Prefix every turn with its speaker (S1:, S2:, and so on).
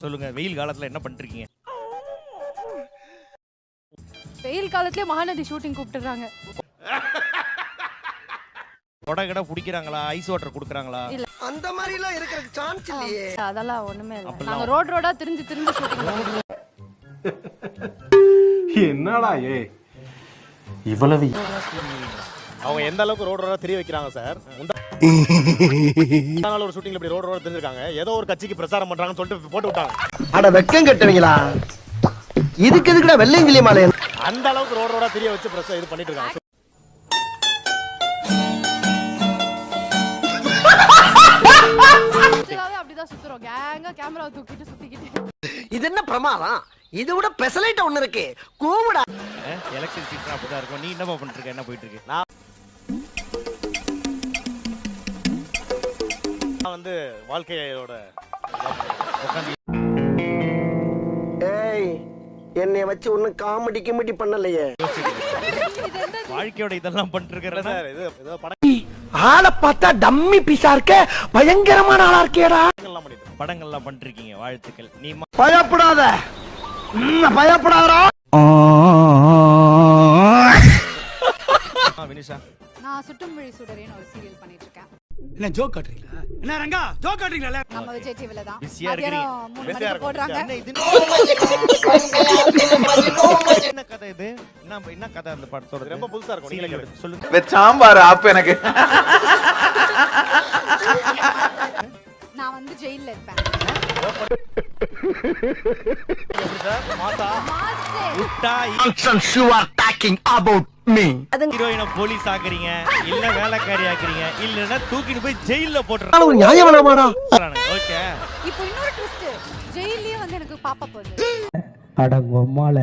S1: சொல்லுங்க, வெயில் காலத்துல என்ன பண்றீங்க?
S2: வெயில் காலத்திலே மகாநதி ஷூட்டிங் கூப்பிட்டுறாங்க.
S1: கொடை புடிக்கிறாங்களா, ஐஸ் வாட்டர் குடுக்குறாங்களா?
S2: இல்ல
S3: அந்த மாதிரி எல்லாம் இருக்கிற சான்ஸ் இல்லையே.
S2: அதெல்லாம் ஒண்ணுமே இல்ல. நாங்க ரோடா திரிஞ்சு ஷூட்டிங்.
S4: என்னடா இவ்வளவு
S5: அவங்க எந்த அளவுக்கு ரோடா தெரிய வைக்கிறாங்க சார். ஒரு ஷூட்டிங்ல இப்படி ரோடா தெரிஞ்சிருக்காங்க. ஏதோ ஒரு கட்சிக்கு பிரச்சாரம் பண்றாங்கன்னு சொல்லிட்டு போட்டு விட்டாங்க.
S3: அட வெக்கம் கட்டுவீங்களா? இதுக்கு எதுக்குடா வெள்ளையங்கிலி மாலை?
S5: அந்த அளவுக்கு ரோடா தெரிய வச்சு பிரச்சனை இது பண்ணிட்டு இருக்காங்க.
S2: அப்படிதான் சுத்துறோம். கேங்கா கேமராவை தூக்கிட்டு சுத்திக்கிட்டு.
S3: இது என்ன பிரமாதம்? இது விட பெசலைட் ஒண்ணு இருக்கு. கூவுடா.
S1: எலெக்ஷன் சீசன் அப்படிதான் இருக்கும். நீ என்னப்பா பண்ணிட்டு இருக்க? என்ன போயிட்டு இருக்கு?
S5: நான் வந்து வாழ்க்கையோட
S3: ஏய், என்னைய வச்சு ஒண்ணும் காமெடி கிமெடி பண்ணலையே.
S1: வாழ்க்கையோட இதெல்லாம் பண்ணிட்டு இருக்கிற
S5: சார் இது ஏதோ
S3: ஆளை பார்த்தா டம்மி பீஸா இருக்க, பயங்கரமான ஆளா இருக்கேடா.
S1: படங்கள்லாம் பண்ணிருக்கீங்க. வாழ்த்துக்கள். நீ
S3: பயப்படாத, பயப்படாதடா.
S1: வினிஷா,
S2: நான் சுட்டுமொழி சுடரேன்னு ஒரு சீரியல் பண்ணிட்டு இருக்கேன்.
S6: என்ன ஜோக் காட்றீங்களா? என்ன ரங்கா ஜோக் காட்றீங்களா?
S2: நம்ம விஜய் டிவில தான்.
S1: பிஸியா இருக்கீங்க.
S2: 3 மணிக்கு போடுறாங்க.
S1: என்ன கதை இது? என்ன கதை அந்த படத்தோட?
S5: ரொம்ப புதுசா இருக்கும். நீங்களே கேளுங்க.
S1: சொல்லுங்க.
S4: சாம்பார் ஆப் எனக்கு
S2: நான் வந்து ஜெயில்ல இருப்பேன்.
S1: ஹீரோயினை போலீஸ் ஆக்குறீங்க, இல்ல வேலைக்காரி ஆக்குறீங்க, இல்லன்னா தூக்கிட்டு போய் ஜெயில்ல போட்டுறாங்க.
S3: ஒரு நியாயம் வேணாமாடா?
S1: ஓகே.
S2: இப்போ இன்னொரு ட்விஸ்ட். ஜெயில்லயே வந்து எனக்கு பாப்பா போகுது.
S3: அட பொம்மால.